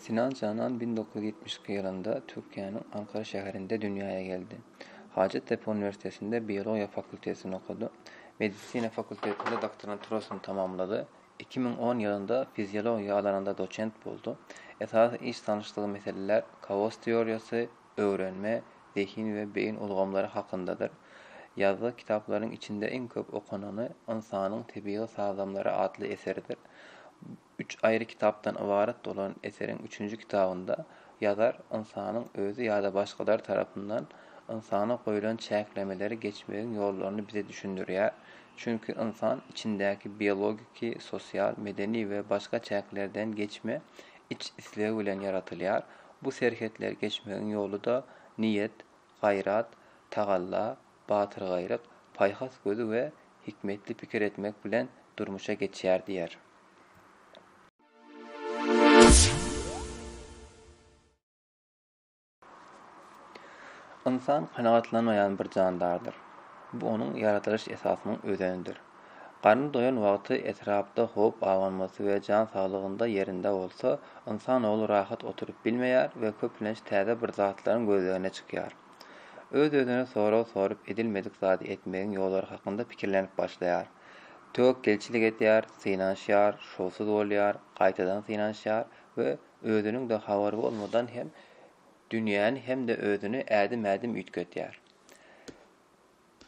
Sinan Canan 1972 yılında Türkiye'nin Ankara şehrinde dünyaya geldi. Hacettepe Üniversitesi'nde Biyoloji Fakültesini okudu. Medisine Fakültesi'nde doktorantürasını tamamladı. 2010 yılında fizyoloji alanında doçent buldu. Esas iş tanıştığı meseleler kaos teorisi, öğrenme, zihin ve beyin ulgamları hakkındadır. Yazdığı kitapların içinde en köp okunanı İnsanın Tebii Sağlamları adlı eseridir. 3 ayrı kitaptan ibaret olan eserin 3. kitabında yazar insanın özü ya da başkalar tarafından insana koyulan çeklemeleri geçmenin yollarını bize düşündürüyor. Çünkü insan içindeki biyolojik, sosyal, medeni ve başka çeklerden geçme iç isleği ile yaratılıyor. Bu serketler geçmenin yolu da niyet, gayrat, tagalla, batır gayrık, payhas gözü ve hikmetli fikir etmek bilen durmuşa geçer diyer. İnsan kanagatlanmayan bir candardır. Bu onun yaratılış esasının özenidir. Karnı doyan wagty etrapda hop awanmasy we can sağlygynda yerinde bolsa, insanoğlu rahat oturup bilmeýär we köplenç täze bir zatlaryň gözlegine çykýar. Öz-özüne sorup edilmedik zady etmegiň ýollary hakynda pikirlenip başlaýar. Töwekkelçilik edýär, synanşýar, şowsuz bolýar, gaýtadan synanşýar we özüniň de habary bolmadan hem dünýäni hem de özüni ädim-ädim üýtgetýär.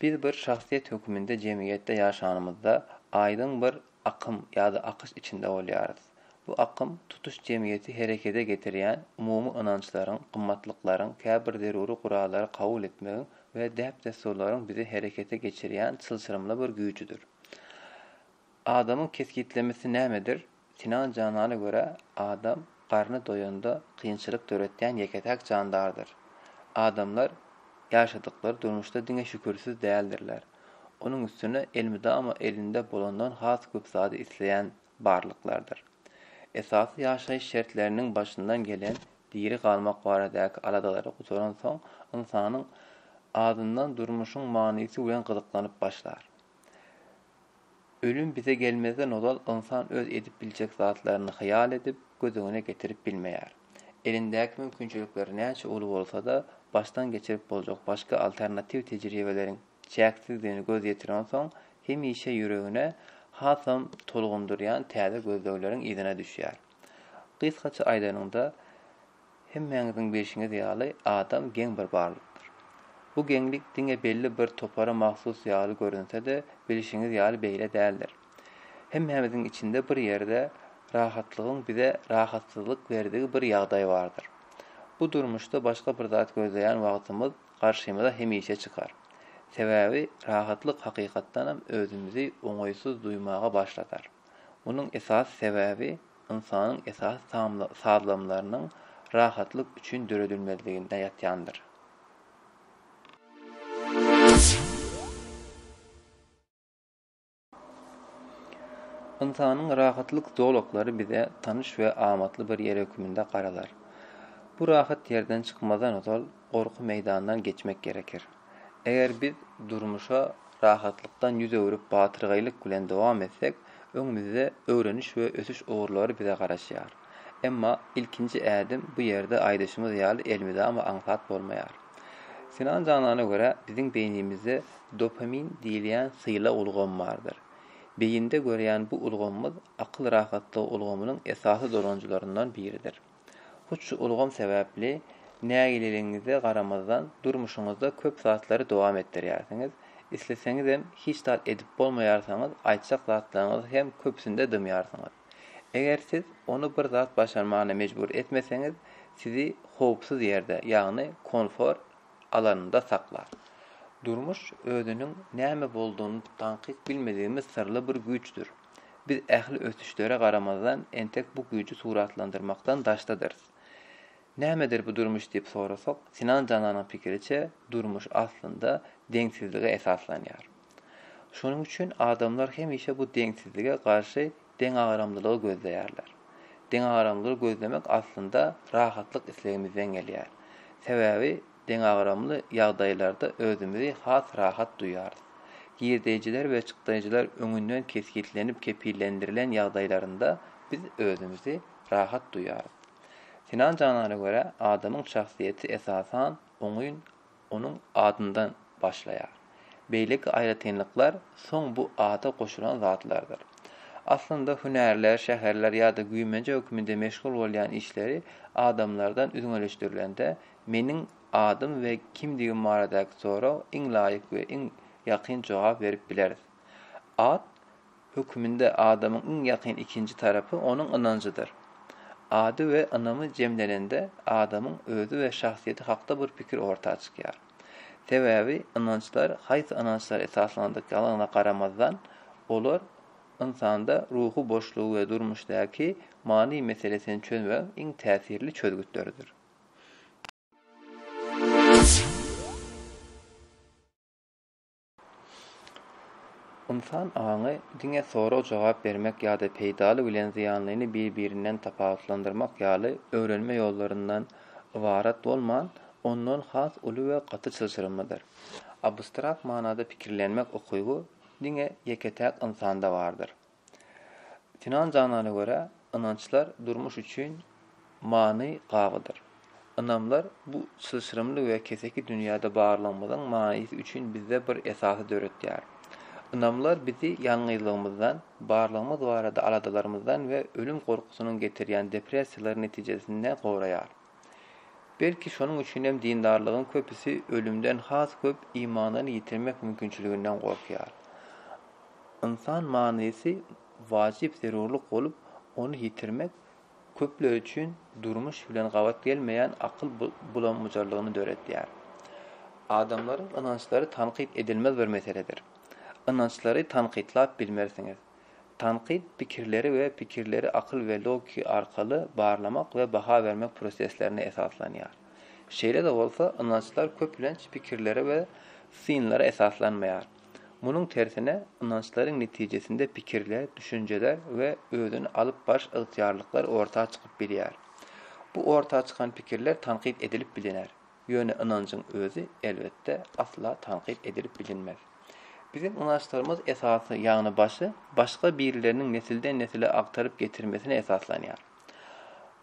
Biz bir şahsiýet hökmünde jemgyýetde ýaşanymyzda aýdyň bir akym ýa-da akyş içinde bolýarys. Bu akym tutuş jemgyýeti herekete getirýän umumy ynançlaryň, gymmatlyklaryň, käbir zeruri gurallary kabul etmegi we däp desturlaryň bizi herekete geçirýän çylçyrymly bir güýçüdür. Adamyň keskitlemesi nämedir? Sinan Canan'a göre adam karnı doyanda kıyınçılık töretýän ýeketäk candardır. Adamlar ýaşadykları durmuşda diňe şükürsüz däldirler. Onuň üstüne elmydama elinde bolandan has köp zady isleýän barlyklardır. Esasy ýaşaýyş şertleriniň başyndan gelen diri galmak baradaky aladalary guturan soň insanyň adyndan durmuşyň manysy bilen gyzyklanyp başlar. Ölüm bize gelmezden olal insan öz edip biljek zatlaryny hyýal edip gözüne getirip bilmeýär. Elindäki mümkinçilikleri näçe uly bolsa da baştan geçirip boljak başka alternativ tejribeleriň çäksizligini göz ýetiren soň hemişe ýüregine hasam tolgundurýan täze gözlegleriň izine düşýär. Kıskaça aýdanynda hemmeňiziň beşiňiz ýaly adam geň bir barlykdyr. Bu geňlik diňe belli bir topara mahsus ýaly görünse-de bilişiňiz ýaly beýle däldir. Hemmämiziň içinde bir ýerde rahatlygyň bize rahatsyzlyk berdigi bir ýagdaý bardyr. Bu durmuşda başga bir zat gözleýän wagtymyz garşymyza hemişe çykar. Sebäbi rahatlyk hakykatdanam özümizi oňaýsuz duýmaga başlatar. Munyň esas sebäbi insanyň esas sağlamlarynyň rahatlyk üçin döredilmezliginde ýatýandyr. İnsanyň rahatlyk zoolaklary bize tanyş we amatly bir ýer hökmünde garalar. Bu rahat yerden çykmadan öňe gorky meýdandan geçmek gerekir. Eger biz durmuşa rahatlykdan ýüz öwürip batyrgylyk bilen dowam etsek, öňümizde öwreniş we ösüş ugurlary bize garaşýar. Emma ilkinji ädim bu ýerde aýdyşymyz ýaly elmydama aňsat bolmaýar. Sinan Canan'a göre bizim beynimizde dopamin diýilýän syýla ulgam bardyr. Beyinde görýän bu ulgamymyz akyl rahatlygy ulgamynyň esasy dolanjylaryndan biridir. Şu ulgam sebäpli nägileliňize garamazdan durmuşyňyzda köp satlary dowam etdirýärsiňiz. Isleseňiz hem hiç tat edip bolmaýarsaňyz, aýtjak zatlaryňyz hem köpsünde dymýarsyňyz. Eger siz onu bir zat başarmagyna mejbur etmeseňiz, sizi howpsuz ýerde, ýagny konfor alanynda saklar. Durmuş özünün näme bolduğunu tanqik bilmediğimiz sırlı bir güçtür. Biz ähli ösüşlere garamazdan entek bu gücü suratlandırmaktan daştadırız. Nämedir bu durmuş diýip sorasak, Sinan Canan'ın pikiriçe durmuş aslında deňsizlige esaslanýar. Şonuň üçin adamlar hemişe bu deňsizlige garşy deň agaramlylygy gözleýärler. Deň agaramlylygy gözlemek aslında rahatlyk islegimizden gelýär. Sebäbi deň agaramly ýagdaýlarda özümizi has rahat duýarys. Girdeýjiler we çykdaýjylar öňünden keskitlenip kepillendirilen ýagdaýlarynda biz özümizi rahat duýarys. Sinan Canan'a göre adamın şahsiyeti esasan onun adından başlayar. Beýleki aýratynlyklar soň bu ada goşulan zatlardır. Aslında hünärler, şäherler ýa-da güýmenje hökmünde meşgul bolýan işleri adamlardan üňeleşdirilende meniň adym we kimdigim baradaky soraw iň laýyk we iň ýakyn jogap berip bileriz. Ad hökmünde adamyň iň ýakyn ikinji tarapy onuň ynanjydyr. Ady we ynamy jemlenende adamyň özü we şahsiýeti hakda bir pikir ortağa çykýar. Sebäbi ynançlar haýsy ynançlar esaslandyklaryna garamazdan olar insanda ruhu boşluğu ve durmuşdaki mani meselesini çözmek iň täsirli çözgütleridir. İnsan aňy diňe soraw jogap bermek ýa-da peýdaly bilen ziýanlyny bir-birinden tapawutlandyrmak ýaly öwrenme ýollaryndan ibarat bolman, ondan has uly we gaty çylşyrymydyr. Abstrakt manada pikirlenmek okuýgy diňe ýeketäk insanda bardyr. Sinan Canan'a göre ynançlar durmuş üçin many gabydyr. Ynamlar bu çylşyrymly we keseki dünýäde barlygymyzyň manysi üçin bizde bir esasy döretýär. Ynamlar bizi ýalňyzlygymyzdan, barlygymyz barada aladalarymyzdan we ölüm gorkusynyň getirýän depressiýalar netijesinden goraýar. Belki şonuň üçin hem dindarlygyň köpüsi ölümden has köp imanyny ýitirmek mümkinçiliginden gorkýar. İnsan manysy wajyp zerurluk bolup onu ýitirmek köpler üçin durmuş bilen gabat gelmeýän akyl bulanmajarlygyny döretýär. Adamlaryň ynançlary tanqid edilmez bir meseledir. Ynançlary tanqidlap bilmersiňiz. Tanqid pikirleri we pikirleri akyl we logika arkaly barlamak we baha bermek proseslerine esaslanýar. Şeýle de bolsa ynançlar köplenç pikirlere we synlara esaslanmaýar. Munyň tersine ynançlaryň netijesinde pikirler, düşünjeler we özüni alyp baş ygtyarlyklar ortağa çykyp bilýär. Bu ortağa çykan pikirler tanqid edilip bilinär. Ýöne ynançyň özü elbetde asla tanqid edilip bilinmez. Bizim ynançlarymyz esasy ýagny başga birileriniň nesilden nesile aktaryp getirmesine esaslanýar.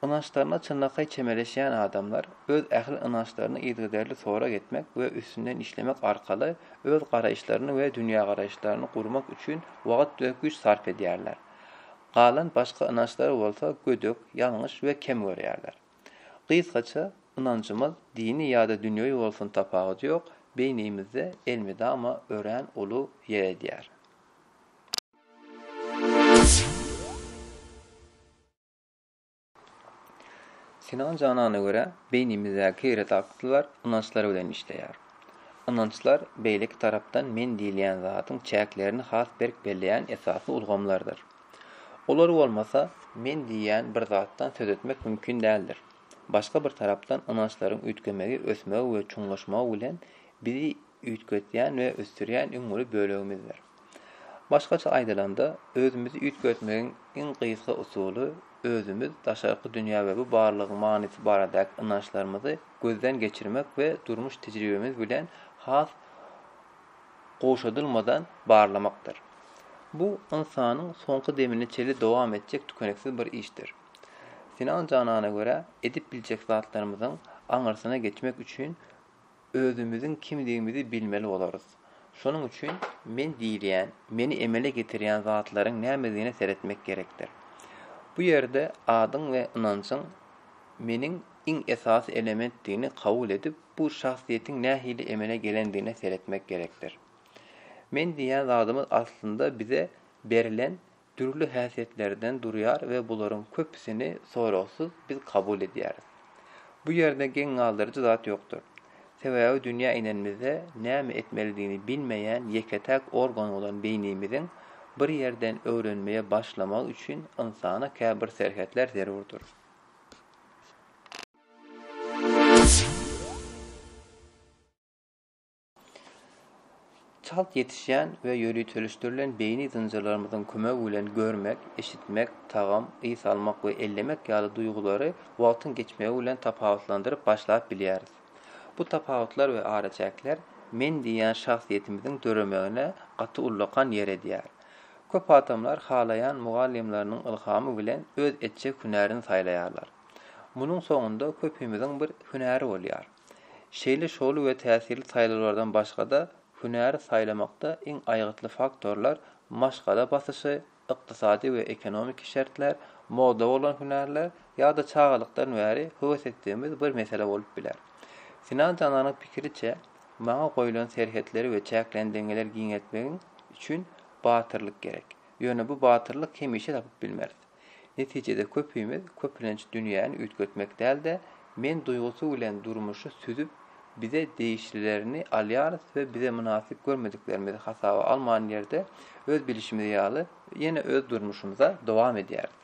Ynançlaryna çynlakay çemeleşýän adamlar öz ähli ynançlaryny ýygyderli sorak etmek we üstünden işlemek arkaly öz garaýşlaryny we dünýä garaýşlaryny gurmak üçin wagt we güç sarf edýärler. Galan başga ynançlary bolsa gödök, ýalňyş we kem görýärler. Kısaça ynançymyz dini ýa-da dünýäwi bolsun tapawaty ýok, beýnimizde elmydama ören ulu yer edýär. Sinan Canan'a göre beynimizdäki redaktlar ynançlar bilen işleýär. Ynançlar beýleki tarapdan men diýilýän zatyň çäklerini has berk belleýän esasy ulgamlardyr. Olar bolmasa men diýýän bir zatdan söz etmek mümkin däldir. Başga bir tarapdan ynançlaryň üýtgemegi, ösmegi we çuňlaşmagy bilen bizi üýtgetýän we östürýän öňüli bölegimizdir. Başgaça aýdylanda özümizi üýtgetmegiň iň gysga usuly özümüz daşarky dünýä we bu barlygyň manysy baradaky ynançlarymyzy gözden geçirmek we durmuş tejribemiz bilen has goşadylmadan barlamakdyr. Bu insanyň soňky demini çeli dowam etjek tükeneksiz bir işdir. Sinan Canan'a göre edip biljek zatlarymyzyň aňyrsyna geçmek üçin özümüziň kimdigimizi bilmeli bolarys. Şonuň üçin men diýilýän, meni emele getirýän zatlaryň nämedigine seretmek gerekdir. Bu ýerde adyň we ynançyň meniň iň esasy elementdigini kabul edip bu şahsiýetiň nähili emele gelendigine seretmek gerekdir. Men diýen zadymyz aslında bize berilen türlü häsiýetlerden durýar we bularyň köpüsini sorawsuz biz kabul edýäris. Bu ýerde geň galdyrjy zat ýokdur. Sebäbi dünýä inenmizde näme etmelidigini bilmeýän ýeketäk organ bolan beýnimiziň bir ýerden öwrenmeye başlamak üçin insana käbir serhetler zerurdur. Çalt yetişýän we ýöritölüşdirilen beýni zynjyrlarymyzyň kömegi bilen görmek, eşitmek, tagam, ys almak we ellemek ýaly duýgulary wagtyň geçmegi bilen tapawutlandyryp başlap bilýäris. Bu tapawutlar we araçaklar men diýen şahsiýetimiziň döremegine gaty ullakan yer edýär. Köp adamlar halayan mugallimlerining ilhamy bilen öz etjek hünärini saýlaýarlar. Bunun soňunda köpüýümiziň bir hünäri bolýar. Şeýle şolu we täsirli saýlalardan başga da hünäri saýlamakda iň aýgytly faktorlar maşgala basyşy, ykdysady we ekonomik şertler, moda bolan hünärler ýa-da çağalykdan bäri höwes etdiğimiz bir mesele bolup biler. Sinan Cananyň pikiriçe, maňa goýulan serhetleri we çäklen deňeler giň etmegiň üçin batyrlyk gerek. Ýöne bu batyrlyk hemişe tapyp bilmez. Neticede köpüýümiz köpülenç dünýäni ütgötmek däl-de men duýgusy bilen durmuşy süzüp bize değişlilerini alýarys we bize münasip görmediklerimizi hasaba alman ýerde öz bilişimizi ýaly ýene öz durmuşymyza dowam edýäris.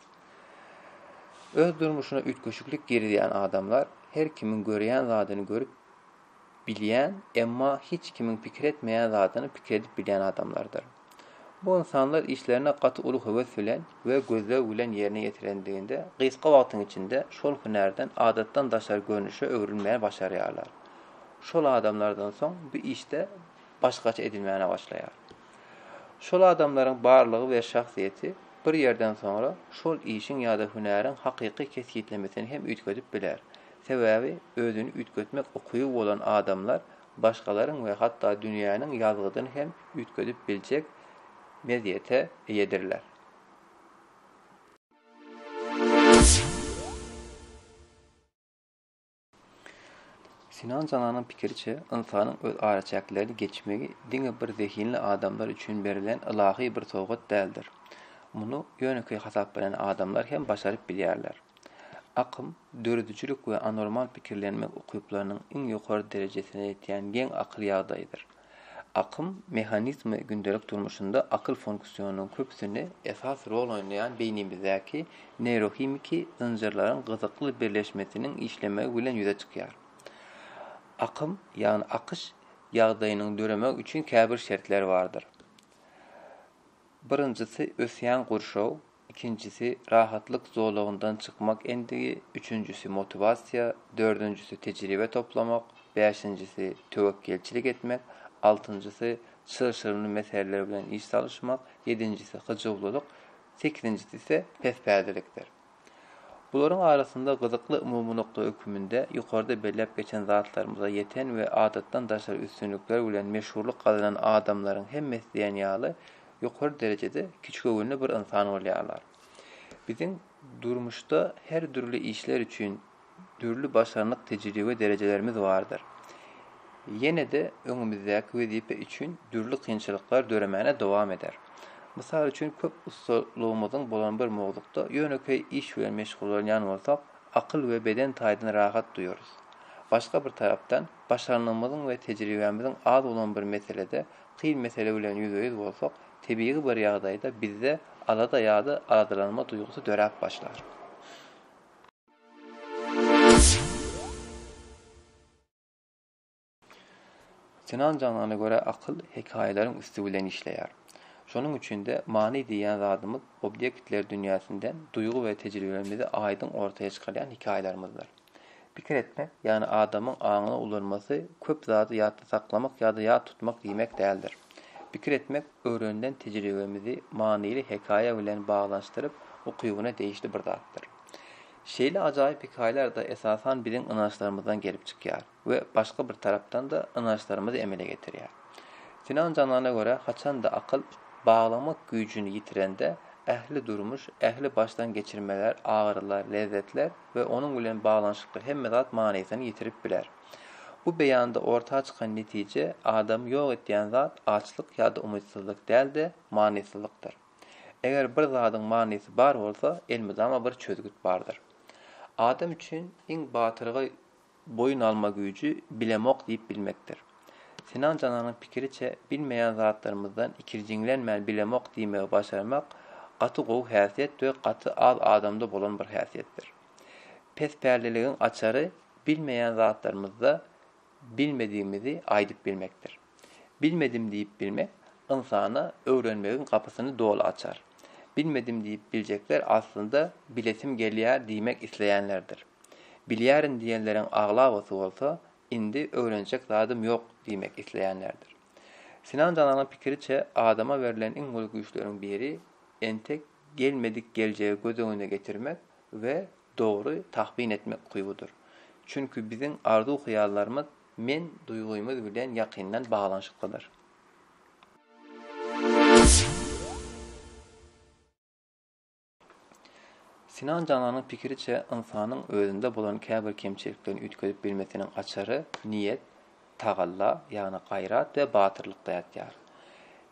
Öz durmuşuna ütköşüklik girýän adamlar her kimin görýän zadyny görüp bilýän, emma hiç kimin pikir etmeýän zadyny pikir edip bilýän adamlardır. Bu insanlar işlerine katı ulu höwes bilen we gözle bilen yerine getirendiğinde gysga wagtyň içinde şol hünärden adatdan daşar görnüşe öwrülmäni başarýarlar. Şol adamlardan soň bu işte başgaça edilmäne başlaýar. Şol adamlaryň barlygy we şahsiýeti bir ýerden soňra şol işiň ýa-da hünäriň hakyky kesgitlemesini hem ütgötüp biler. Sebäbi özüni ütgötmek okuýy bolan adamlar başgalaryň we hatda dünýäniň ýazgydyny hem ütgötüp biljek meziyete eýedirler. Sinan Cananyň pikiriçe, insanyň öz araçaklyklaryny geçmegi diňe bir zehinli adamlar üçin berilen ilahy bir sowgat däldir. Muny ýöneköy hasap bilen adamlar hem başaryp bilýärler. Akym, döredüçilik we anormal pikirlenmek ukyplarynyň iň ýokary derejesine ýetýän geň akyl ýagdaýydyr. Akım, mehanizmi gündelik durmuşunda akıl fonksiyonunun köpüsünü esas rol oynayan beynimizdeki nörohimiki zincirlerin gızıklı birleşmesinin işlemegi bilen yüze çıkýar. Akım, yani akış ýagdaýynyň döremek üçin käbir şertler vardır. Birincisi ösýän gurşaw, ikincisi rahatlyk zorlugyndan çykmak endigi, üçüncüsü motivasiýa, dördüncüsü tejribe toplamak, beşincisi töwekkilçilik etmek, altıncısı çır-çırımlı meseleler bilen iş çalışmak, yedincisi hıcıvlılık, sekizincisi ise pesperdeliktir. Buların arasında gızıklı umumi nokta hükümünde yukarıda belirlep geçen zatlarımıza yeten ve adattan daşar üstünlükler bilen meşhurluk kazanan adamların hem mesleğen yağlı yukarı derecede küçük övünlü bir insan olýarlar. Bizim durmuşta her türlü işler için türlü başarılık tecrübe derecelerimiz vardır. Yine de öňümüzdäki wezipe üçin dürli kynçylyklar döremäne dowam eder. Mysal üçin köp ustalygymyzyň bolan bir mowzukda ýöneköy iş bilen meşgul bolan bolsak, akyl we beden taýdan rahat duýarys. Başga bir tarapdan başarylymyzyň we tejribemizin az bolan bir meselede kyn mesele bilen ýüzüýüz bolsak, tebii bir ýagdaýda bizde alada ýa-da aralanma duýgusy döräp başlar. Sinan Cananyna göre akyl hekaýelerin üstü bilen işleýär. Şonuň üçin de many diýen zadymyz objektler dünýäsinden duýgu we tejribemizi aýdyn ortaya çykarýan hikaýelerimizdir. Pikir etmek, ýani adamyň aňyna ulanmasy köp zady ýatda saklamak ýa-da ýat tutmak diýmek däldir. Pikir etmek, öwrenilen tejribemizi manyly hekaýe bilen baglanşdyryp okuýgyna değişli bir zatdyr. Şeýle ajaýyp hikaýeler da esasan biziň ynançlarymyzdan gelip çykýar we başga bir tarapdan da ynançlarymyzy emele getirýär. Sinan Cananyna göre haçan da akyl baglamak güýjüni ýitirende ähli durmuş, ähli baştan geçirmeler, ağrılar, lezzetler ve onun bilen baglanşykly hemme zat manysyny ýitirip biler. Bu beýanda ortaya çykan netije adam ýok etýän zat açlyk ýa-da umytsuzlyk däl-de manysyzlykdyr. Eger bir zadyň manysy bar bolsa, elmydama bir çözgüt bardyr. Adam üçin iň batyrga boyun alma güýji bilemok diýip bilmekdir. Sinan Cananyň pikiriçe, bilmeýän zatlarymyzdan ikirjiňlenmän bilemok diýmegi başarmak gaty gowy häsiýet we gaty az adamda bolan bir häsiýetdir. Pesperliligiň açary bilmeýän zatlarymyzda bilmediğimizi aýdyp bilmekdir. Bilmedim diýip bilmek, insana öwrenmegiň kapysyny doly açar. Bilmedim diýip biljekler aslında bilesim gelýär diýmek isleýänlerdir. Bilýärin diýenleriň aglabasy bolsa, indi öwrenjek zadym ýok diýmek isleýänlerdir. Sinan Cananyň pikiriçe, adama verilen iň güýçleriň biri entek gelmedik geljegi göz öňüne getirmek we doğru tahmin etmek kuybudur. Çünkü bizim arzu hayallarımız men duygumuz bilen yakinden bağlanışıklıdır. Sinan Canan'ın pikiriçe insanın özünde bolan käbir kemçiliklerini ütküdip bilmesinin açarı niyet, tagalla, yani gayrat ve batırlıkda ýatýar.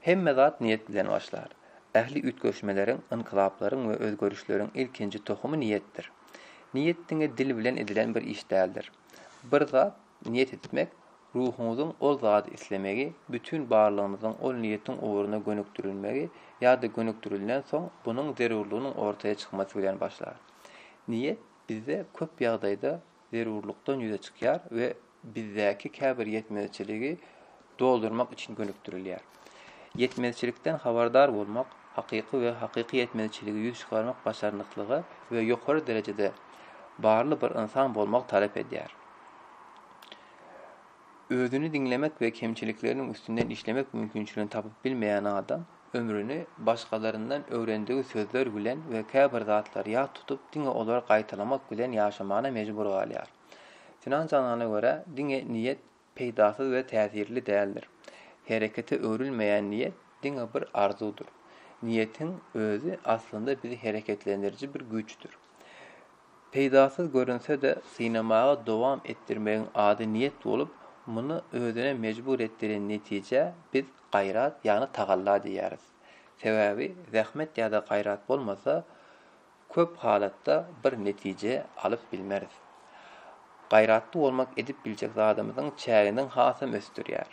Hemme zat niyet bilen başlar. Ähli ütgöşmelerin, inkılapların ve özgörüşlerin ilkinci tohumu niyettir. Niyet diňe dil bilen edilen bir iş däldir. Bir zat niyet etmek, ruhumuzun o zaty islemegi, bütün barlığımızın o niyetin uğruna gönükdirilmegi ýa-da gönükdirilden soň bunun zerurlugynyň ortaya çykmasy bilen başlar. Niyet bizde köp ýagdaýda zerurlukdan ýüze çykýar we bizdäki käbir ýetmezçiligi doldurmak için gönükdirilýär. Yetmezçilikden habardar bolmak, hakyky we hakyky yetmezçiligi ýüz çykarmak başarnyklygy we ýokary derejede barly bir insan bolmak talep edýär. Özünü dinlemek ve kemçiliklerinin üstünden işlemek mümkünçülüğünü tapıp bilmeyen adam, ömrünü başkalarından öğrendiği sözler bilen ve käbir zatlar ýat tutup diňe olar gaýtalamak bilen ýaşamana mejbur galýar. Sinan Canan'a göre diňe niyet peýdasız ve täsirli däldir. Herekete öwrülmeýän niyet diňe bir arzudur. Niyetin özü aslında bizi hereketlendirici bir güçtür. Peýdasız görünse de synamaga dowam etdirmegiň ady niyet bolup, muny özüne mejbur etdiren netije biz gayrat ýani tagalla diýäris. Sebäbi zähmet ýa-da gayrat bolmasa, köp halatda bir netije alyp bilmeris. Gayratly bolmak edip biljek zadymyzyň çäginden hasam östürýär.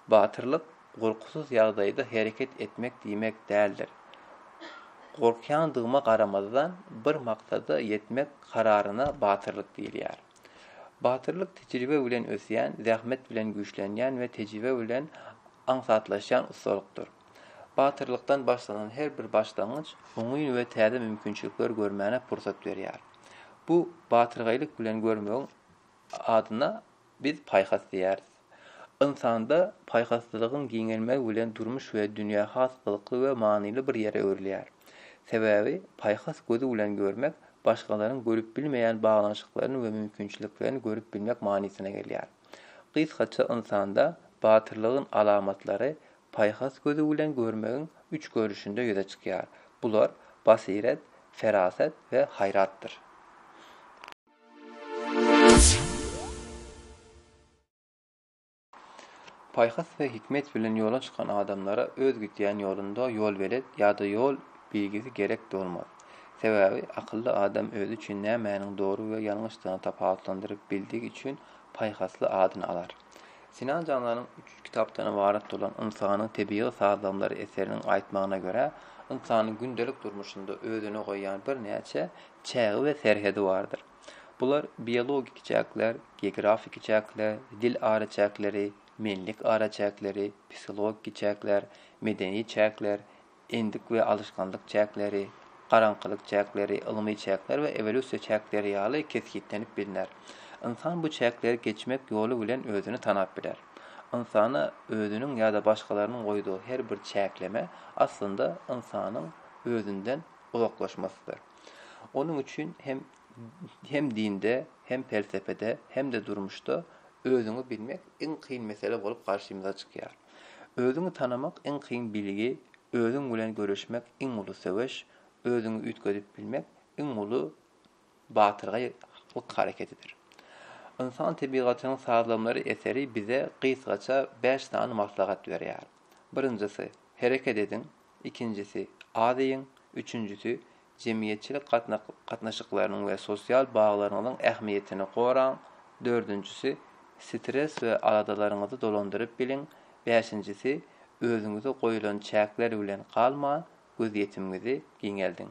Batyrlyk gorkusuz ýagdaýda hereket etmek diýmek däldir. Gorkýandygyma garamazdan bir maksada yetmek kararyna batyrlyk diýilýär. Batyrlyk tejribe bilen ösýän, zähmet bilen güýçlenýän we tejribe bilen aňsatlaşýan ustalykdyr. Batyrlykdan başlanan her bir başlangyç oňuň we täze mümkinçilikler görmäne pursat berýär. Bu batyrgaýlyk bilen görmegiň adyna biz paýhas diýäris. İnsanda paýhaslygyň giňelmegi bilen durmuş we dünýä has gylykly we manyly bir ýere öwrilýär. Sebäbi paýhas gözi bilen görmek başgalaryň görüp bilmeýän baglanşyklaryny we mümkinçiliklerini görüp bilmek manysyna gelýär. Kysgaça insanda batyrlygyň alamatlary paýhas gözi bilen görmegiň üç görüşinde ýüze çykýar. Bular basiret, ferasat we hayratdyr. Paýhas we hikmet bilen ýola çykan adamlara öz gitýän ýolunda ýol belet ýa-da ýol bilgisi gerek bolmaz. Sebäbi akylly adam özü üçin nämäniň dogry we ýalňyşdygyny tapawatlandyryp bildigi üçin paýhasly adyny alar. Sinan Cananyň 3 kitapdan ibaret bolan Insanyň tebii sazlamlary eseriniň aýtmagyna görä, insanyň gündelik durmuşynda özüne goýan bir näçe çägi we serhedi bardyr. Bular biologik çäkler, geografik çäkler, dil araçakları, menlik araçakları, psikologik çäkler, medeni çäkler, endik we alışkanlyk çäkleri, garanqylyk çäkleri, ilmi çäkler we evolüsiýa çäkleri ýaly kesgitlenip bilinär. İnsan bu çäkleri geçmek ýoly bilen özüni tanap biler. İnsana özünün ýa-da başgalarynyň goýduğu her bir çäkleme aslında insanyň özünden uzaklaşmasydyr. Onun üçin hem dinde, hem felsefede, hem de durmuşda özüňi bilmek en kıyın mesele bolup karşymyza çykýar. Özüňi tanamak en kıyın bilgi, özüň bilen görüşmek en uly söwüş, özüňi ütküdip bilmek en uly batyrga hareketidir. İnsan tebigatynyň sazlamlary eseri bize kysgaça 5 tane maslahat berýär. Birincisi, hereket edin, ikincisi, adyň, üçüncüsü, jemgyýetçilik gatnaşyklarynyň we sosial baglarynyň ähmiýetini goran, dördüncüsü, stres we aladalaryňyzy dolandyryp bilin, beşincisi, özüňize goýulan çäkler bilen galma, göz ýetimiňizi giňeldin.